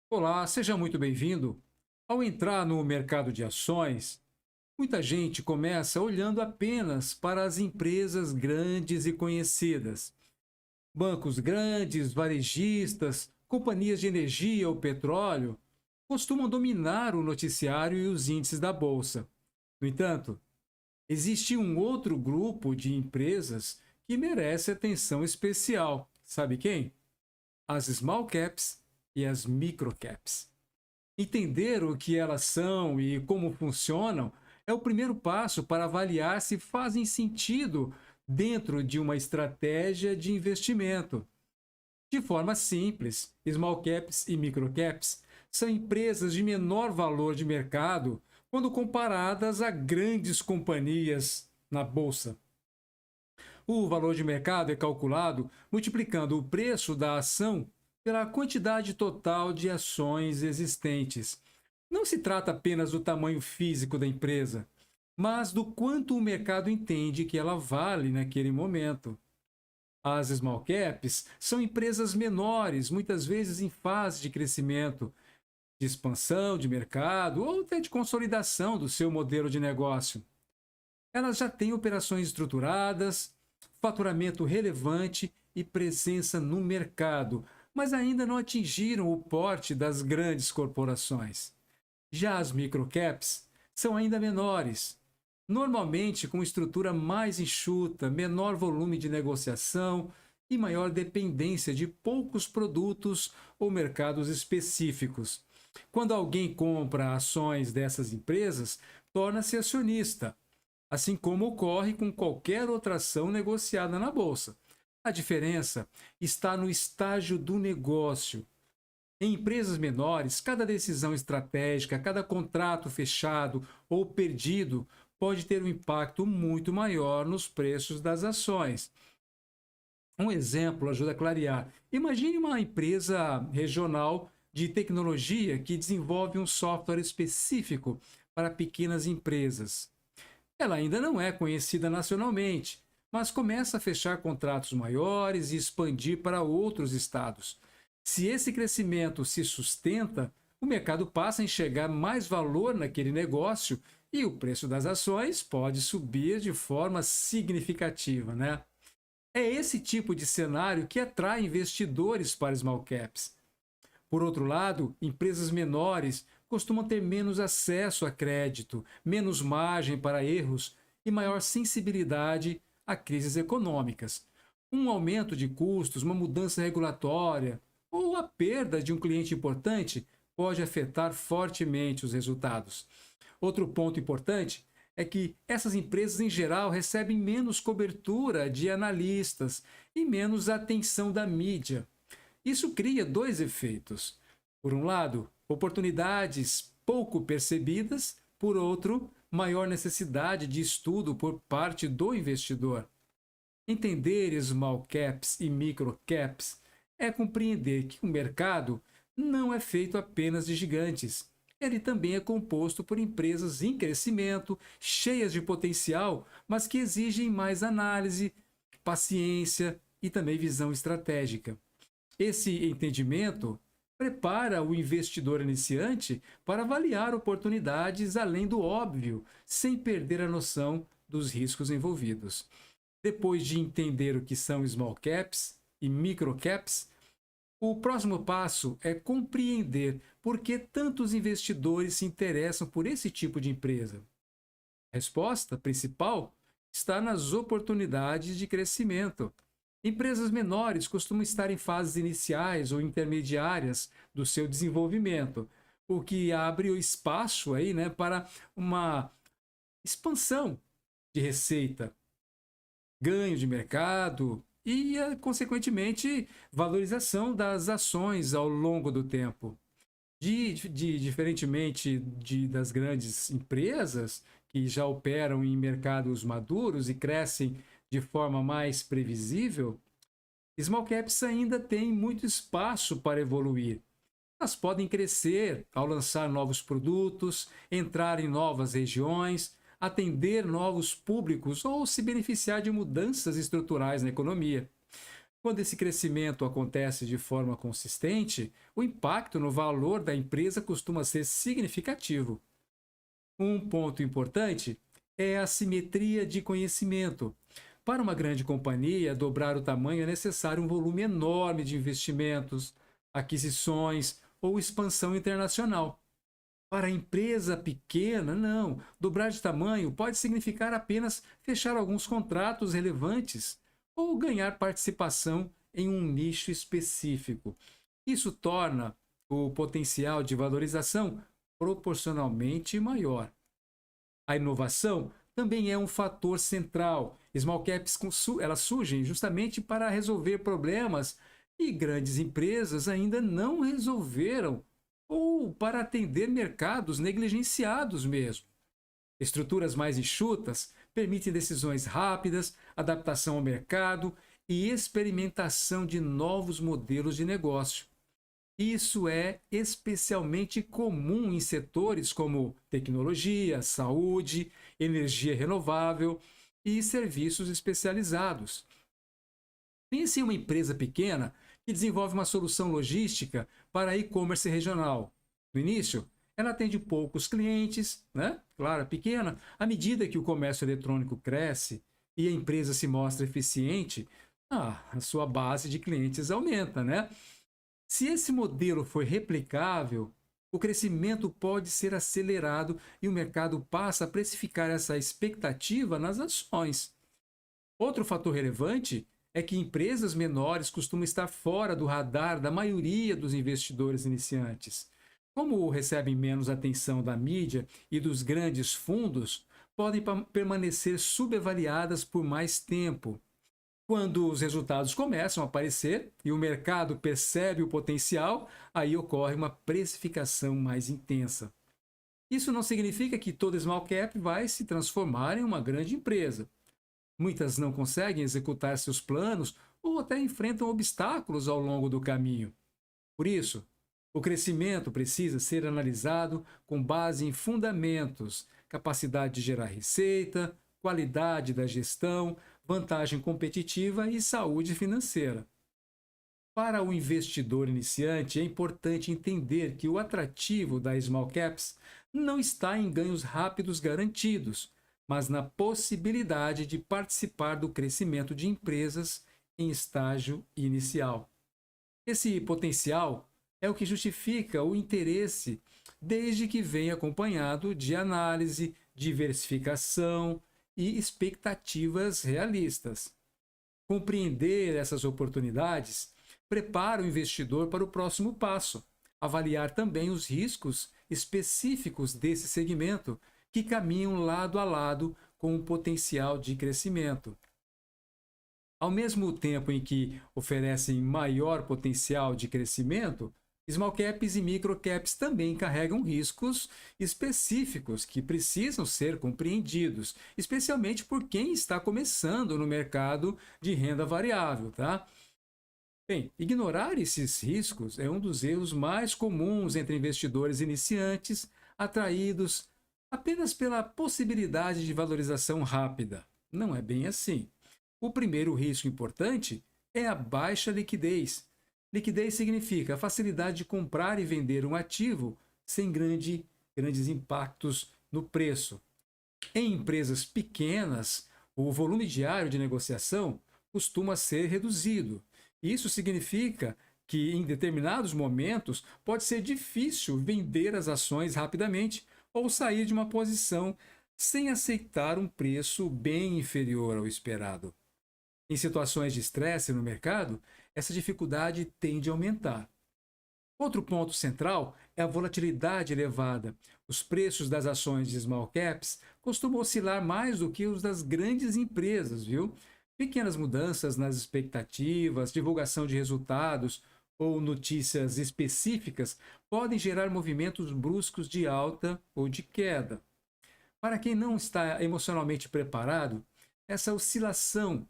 Olá, seja muito bem-vindo. Ao entrar no mercado de ações, muita gente começa olhando apenas para as empresas grandes e conhecidas. Bancos grandes, varejistas, companhias de energia ou petróleo costumam dominar o noticiário e os índices da bolsa. No entanto, existe um outro grupo de empresas que merece atenção especial. Sabe quem? As small caps e as micro caps. Entender o que elas são e como funcionam é o primeiro passo para avaliar se fazem sentido dentro de uma estratégia de investimento. De forma simples, small caps e micro caps são empresas de menor valor de mercado quando comparadas a grandes companhias na bolsa. O valor de mercado é calculado multiplicando o preço da ação pela quantidade total de ações existentes. Não se trata apenas do tamanho físico da empresa, mas do quanto o mercado entende que ela vale naquele momento. As small caps são empresas menores, muitas vezes em fase de crescimento, de expansão de mercado ou até de consolidação do seu modelo de negócio. Elas já têm operações estruturadas, faturamento relevante e presença no mercado, mas ainda não atingiram o porte das grandes corporações. Já as microcaps são ainda menores, normalmente com estrutura mais enxuta, menor volume de negociação e maior dependência de poucos produtos ou mercados específicos. Quando alguém compra ações dessas empresas, torna-se acionista, assim como ocorre com qualquer outra ação negociada na bolsa. A diferença está no estágio do negócio. Em empresas menores, cada decisão estratégica, cada contrato fechado ou perdido pode ter um impacto muito maior nos preços das ações. Um exemplo ajuda a clarear. Imagine uma empresa regional de tecnologia que desenvolve um software específico para pequenas empresas. Ela ainda não é conhecida nacionalmente, mas começa a fechar contratos maiores e expandir para outros estados. Se esse crescimento se sustenta, o mercado passa a enxergar mais valor naquele negócio e o preço das ações pode subir de forma significativa, né? É esse tipo de cenário que atrai investidores para small caps. Por outro lado, empresas menores costumam ter menos acesso a crédito, menos margem para erros e maior sensibilidade a crises econômicas. Um aumento de custos, uma mudança regulatória ou a perda de um cliente importante pode afetar fortemente os resultados. Outro ponto importante é que essas empresas, em geral, recebem menos cobertura de analistas e menos atenção da mídia. Isso cria dois efeitos. Por um lado, oportunidades pouco percebidas, por outro, maior necessidade de estudo por parte do investidor. Entender small caps e micro caps é compreender que o mercado não é feito apenas de gigantes. Ele também é composto por empresas em crescimento, cheias de potencial, mas que exigem mais análise, paciência e também visão estratégica. Esse entendimento prepara o investidor iniciante para avaliar oportunidades além do óbvio, sem perder a noção dos riscos envolvidos. Depois de entender o que são small caps e micro caps, o próximo passo é compreender por que tantos investidores se interessam por esse tipo de empresa. A resposta principal está nas oportunidades de crescimento. Empresas menores costumam estar em fases iniciais ou intermediárias do seu desenvolvimento, o que abre o espaço aí, né, para uma expansão de receita, ganho de mercado e, consequentemente, valorização das ações ao longo do tempo. Diferentemente das grandes empresas que já operam em mercados maduros e crescem de forma mais previsível, small caps ainda têm muito espaço para evoluir. Elas podem crescer ao lançar novos produtos, entrar em novas regiões, atender novos públicos ou se beneficiar de mudanças estruturais na economia. Quando esse crescimento acontece de forma consistente, o impacto no valor da empresa costuma ser significativo. Um ponto importante é a simetria de conhecimento. Para uma grande companhia, dobrar o tamanho é necessário um volume enorme de investimentos, aquisições ou expansão internacional. Para a empresa pequena, não. Dobrar de tamanho pode significar apenas fechar alguns contratos relevantes ou ganhar participação em um nicho específico. Isso torna o potencial de valorização proporcionalmente maior. A inovação também é um fator central. Small caps elas surgem justamente para resolver problemas que grandes empresas ainda não resolveram ou para atender mercados negligenciados mesmo. Estruturas mais enxutas permitem decisões rápidas, adaptação ao mercado e experimentação de novos modelos de negócio. Isso é especialmente comum em setores como tecnologia, saúde, energia renovável e serviços especializados. Pense em uma empresa pequena que desenvolve uma solução logística para e-commerce regional. No início, ela atende poucos clientes, né? Claro, é pequena. À medida que o comércio eletrônico cresce e a empresa se mostra eficiente, a sua base de clientes aumenta, né? Se esse modelo for replicável, o crescimento pode ser acelerado e o mercado passa a precificar essa expectativa nas ações. Outro fator relevante é que empresas menores costumam estar fora do radar da maioria dos investidores iniciantes. Como recebem menos atenção da mídia e dos grandes fundos, podem permanecer subavaliadas por mais tempo. Quando os resultados começam a aparecer e o mercado percebe o potencial, aí ocorre uma precificação mais intensa. Isso não significa que toda small cap vai se transformar em uma grande empresa. Muitas não conseguem executar seus planos ou até enfrentam obstáculos ao longo do caminho. Por isso, o crescimento precisa ser analisado com base em fundamentos, capacidade de gerar receita, qualidade da gestão, vantagem competitiva e saúde financeira. Para o investidor iniciante, é importante entender que o atrativo da small caps não está em ganhos rápidos garantidos, mas na possibilidade de participar do crescimento de empresas em estágio inicial. Esse potencial é o que justifica o interesse, desde que venha acompanhado de análise, diversificação e expectativas realistas. Compreender essas oportunidades prepara o investidor para o próximo passo, avaliar também os riscos específicos desse segmento que caminham lado a lado com o potencial de crescimento. Ao mesmo tempo em que oferecem maior potencial de crescimento, small caps e micro caps também carregam riscos específicos que precisam ser compreendidos, especialmente por quem está começando no mercado de renda variável, tá? Bem, ignorar esses riscos é um dos erros mais comuns entre investidores iniciantes atraídos apenas pela possibilidade de valorização rápida. Não é bem assim. O primeiro risco importante é a baixa liquidez. Liquidez significa a facilidade de comprar e vender um ativo sem grandes impactos no preço. Em empresas pequenas, o volume diário de negociação costuma ser reduzido. Isso significa que, em determinados momentos, pode ser difícil vender as ações rapidamente ou sair de uma posição sem aceitar um preço bem inferior ao esperado. Em situações de estresse no mercado, essa dificuldade tende a aumentar. Outro ponto central é a volatilidade elevada. Os preços das ações de small caps costumam oscilar mais do que os das grandes empresas, viu? Pequenas mudanças nas expectativas, divulgação de resultados ou notícias específicas podem gerar movimentos bruscos de alta ou de queda. Para quem não está emocionalmente preparado, essa oscilação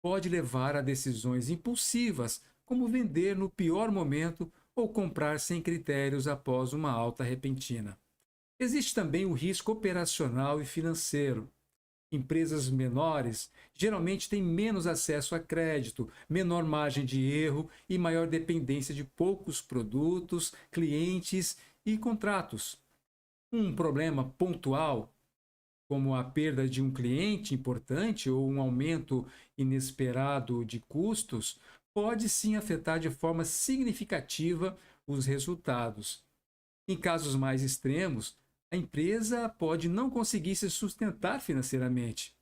pode levar a decisões impulsivas, como vender no pior momento ou comprar sem critérios após uma alta repentina. Existe também o risco operacional e financeiro. Empresas menores geralmente têm menos acesso a crédito, menor margem de erro e maior dependência de poucos produtos, clientes e contratos. Um problema pontual, como a perda de um cliente importante ou um aumento inesperado de custos, pode sim afetar de forma significativa os resultados. Em casos mais extremos, a empresa pode não conseguir se sustentar financeiramente.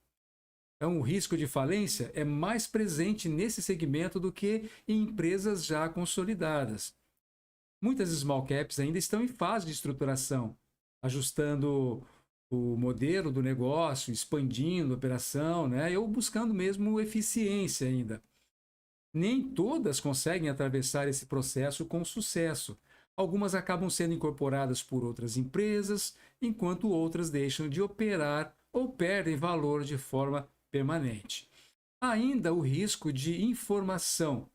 Então, o risco de falência é mais presente nesse segmento do que em empresas já consolidadas. Muitas small caps ainda estão em fase de estruturação, ajustando o modelo do negócio, expandindo a operação, né? Ou buscando mesmo eficiência ainda. Nem todas conseguem atravessar esse processo com sucesso. Algumas acabam sendo incorporadas por outras empresas, enquanto outras deixam de operar ou perdem valor de forma permanente. Há ainda o risco de informação.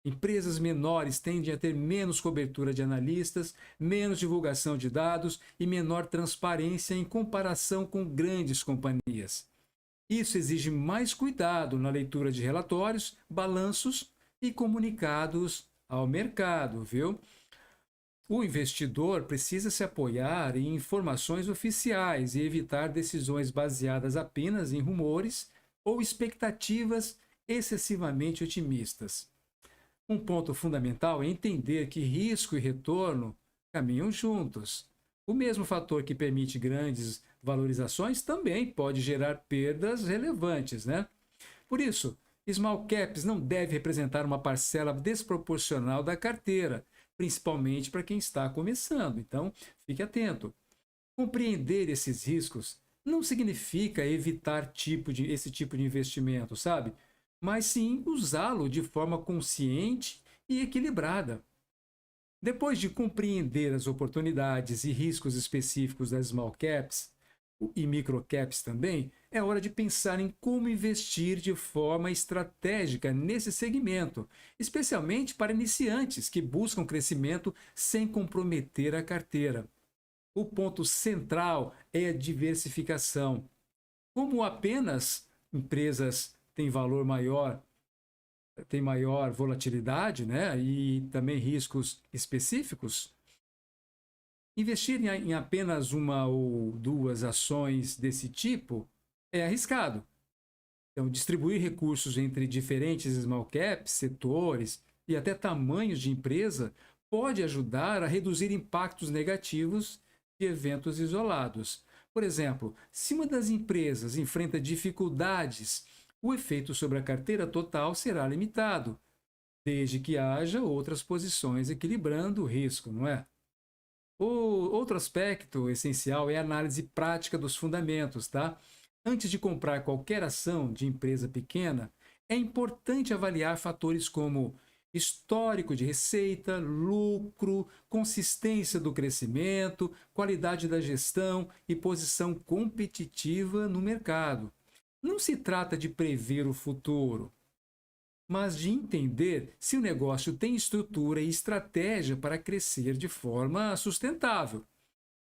Empresas menores tendem a ter menos cobertura de analistas, menos divulgação de dados e menor transparência em comparação com grandes companhias. Isso exige mais cuidado na leitura de relatórios, balanços e comunicados ao mercado, viu? O investidor precisa se apoiar em informações oficiais e evitar decisões baseadas apenas em rumores ou expectativas excessivamente otimistas. Um ponto fundamental é entender que risco e retorno caminham juntos. O mesmo fator que permite grandes valorizações também pode gerar perdas relevantes, né? Por isso, small caps não deve representar uma parcela desproporcional da carteira, principalmente para quem está começando. Então, fique atento. Compreender esses riscos não significa evitar esse tipo de investimento, sabe? Mas sim usá-lo de forma consciente e equilibrada. Depois de compreender as oportunidades e riscos específicos das small caps e micro caps também, é hora de pensar em como investir de forma estratégica nesse segmento, especialmente para iniciantes que buscam crescimento sem comprometer a carteira. O ponto central é a diversificação. Como apenas empresas têm valor maior, têm maior volatilidade, né, e também riscos específicos, investir em apenas uma ou duas ações desse tipo é arriscado. Então, distribuir recursos entre diferentes small caps, setores e até tamanhos de empresa pode ajudar a reduzir impactos negativos de eventos isolados. Por exemplo, se uma das empresas enfrenta dificuldades, o efeito sobre a carteira total será limitado, desde que haja outras posições equilibrando o risco, não é? O outro aspecto essencial é a análise prática dos fundamentos, tá? Antes de comprar qualquer ação de empresa pequena, é importante avaliar fatores como histórico de receita, lucro, consistência do crescimento, qualidade da gestão e posição competitiva no mercado. Não se trata de prever o futuro, mas de entender se o negócio tem estrutura e estratégia para crescer de forma sustentável.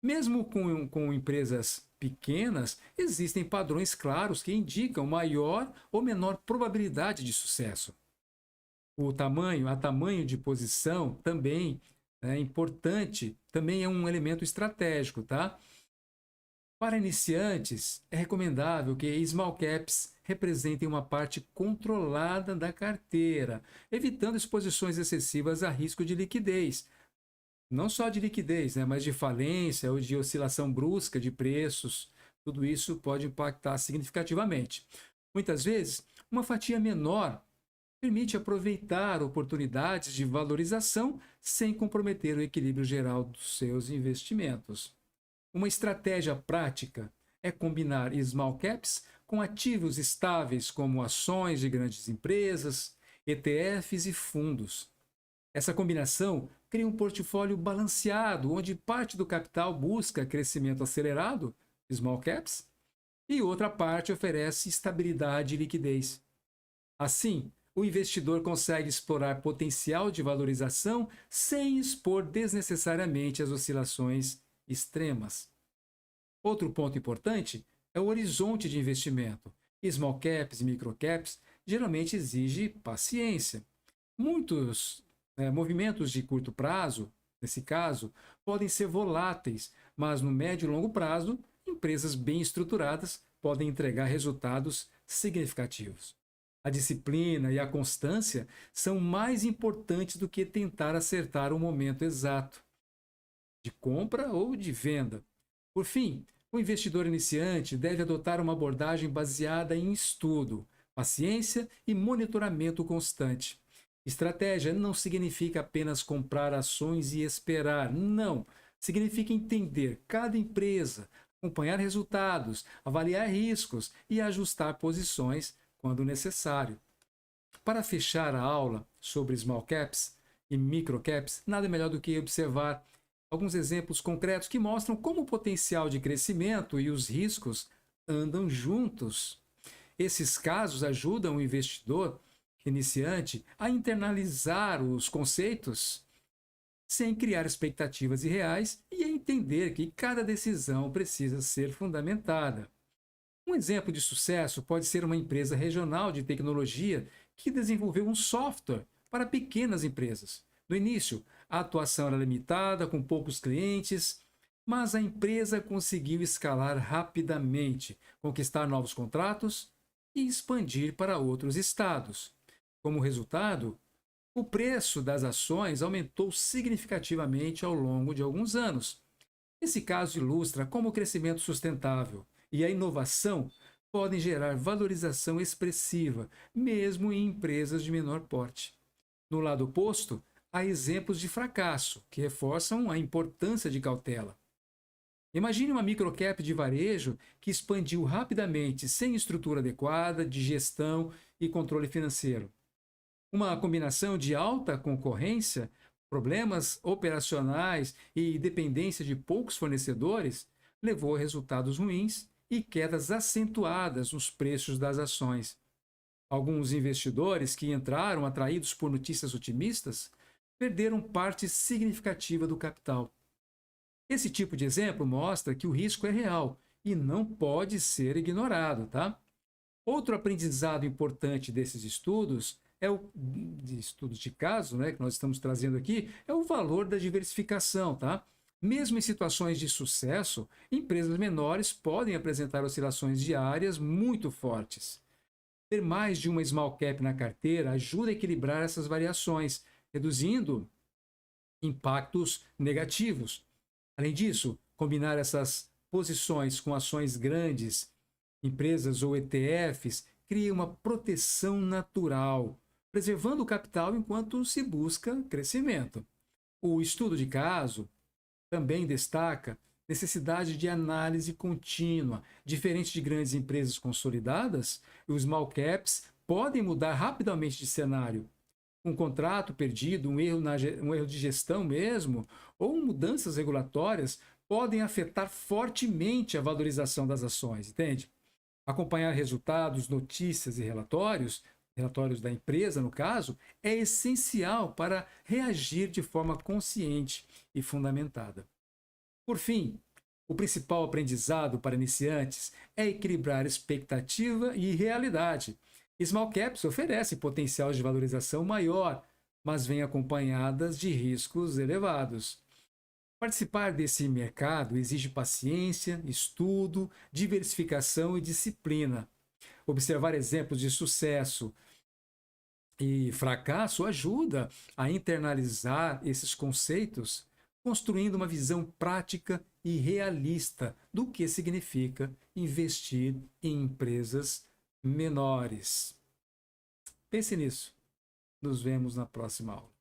Mesmo com empresas pequenas, existem padrões claros que indicam maior ou menor probabilidade de sucesso. A tamanho de posição também é importante, também é um elemento estratégico, tá? Para iniciantes, é recomendável que small caps representem uma parte controlada da carteira, evitando exposições excessivas a risco de liquidez. Não só de liquidez, né, mas de falência ou de oscilação brusca de preços. Tudo isso pode impactar significativamente. Muitas vezes, uma fatia menor permite aproveitar oportunidades de valorização sem comprometer o equilíbrio geral dos seus investimentos. Uma estratégia prática é combinar small caps com ativos estáveis como ações de grandes empresas, ETFs e fundos. Essa combinação cria um portfólio balanceado, onde parte do capital busca crescimento acelerado, small caps, e outra parte oferece estabilidade e liquidez. Assim, o investidor consegue explorar potencial de valorização sem expor desnecessariamente as oscilações extremas. Outro ponto importante é o horizonte de investimento. Small caps e micro caps geralmente exigem paciência. Muitos movimentos de curto prazo, nesse caso, podem ser voláteis, mas no médio e longo prazo, empresas bem estruturadas podem entregar resultados significativos. A disciplina e a constância são mais importantes do que tentar acertar o momento exato de compra ou de venda. Por fim, o investidor iniciante deve adotar uma abordagem baseada em estudo, paciência e monitoramento constante. Estratégia não significa apenas comprar ações e esperar. Não. Significa entender cada empresa, acompanhar resultados, avaliar riscos e ajustar posições quando necessário. Para fechar a aula sobre small caps e micro caps, nada melhor do que observar alguns exemplos concretos que mostram como o potencial de crescimento e os riscos andam juntos. Esses casos ajudam o investidor iniciante a internalizar os conceitos sem criar expectativas irreais e a entender que cada decisão precisa ser fundamentada. Um exemplo de sucesso pode ser uma empresa regional de tecnologia que desenvolveu um software para pequenas empresas. No início, a atuação era limitada, com poucos clientes, mas a empresa conseguiu escalar rapidamente, conquistar novos contratos e expandir para outros estados. Como resultado, o preço das ações aumentou significativamente ao longo de alguns anos. Esse caso ilustra como o crescimento sustentável e a inovação podem gerar valorização expressiva, mesmo em empresas de menor porte. No lado oposto, há exemplos de fracasso, que reforçam a importância de cautela. Imagine uma microcap de varejo que expandiu rapidamente sem estrutura adequada de gestão e controle financeiro. Uma combinação de alta concorrência, problemas operacionais e dependência de poucos fornecedores levou a resultados ruins e quedas acentuadas nos preços das ações. Alguns investidores que entraram atraídos por notícias otimistas perderam parte significativa do capital. Esse tipo de exemplo mostra que o risco é real e não pode ser ignorado, tá? Outro aprendizado importante desses estudos de estudos de caso, que nós estamos trazendo aqui, é o valor da diversificação, tá? Mesmo em situações de sucesso, empresas menores podem apresentar oscilações diárias muito fortes. Ter mais de uma small cap na carteira ajuda a equilibrar essas variações, reduzindo impactos negativos. Além disso, combinar essas posições com ações grandes, empresas ou ETFs, cria uma proteção natural, preservando o capital enquanto se busca crescimento. O estudo de caso também destaca necessidade de análise contínua. Diferente de grandes empresas consolidadas, os small caps podem mudar rapidamente de cenário. Um contrato perdido, um erro de gestão mesmo, ou mudanças regulatórias podem afetar fortemente a valorização das ações, entende? Acompanhar resultados, notícias e relatórios da empresa, no caso, é essencial para reagir de forma consciente e fundamentada. Por fim, o principal aprendizado para iniciantes é equilibrar expectativa e realidade. Small caps oferecem potencial de valorização maior, mas vêm acompanhadas de riscos elevados. Participar desse mercado exige paciência, estudo, diversificação e disciplina. Observar exemplos de sucesso e fracasso ajuda a internalizar esses conceitos, construindo uma visão prática e realista do que significa investir em empresas menores. Pense nisso. Nos vemos na próxima aula.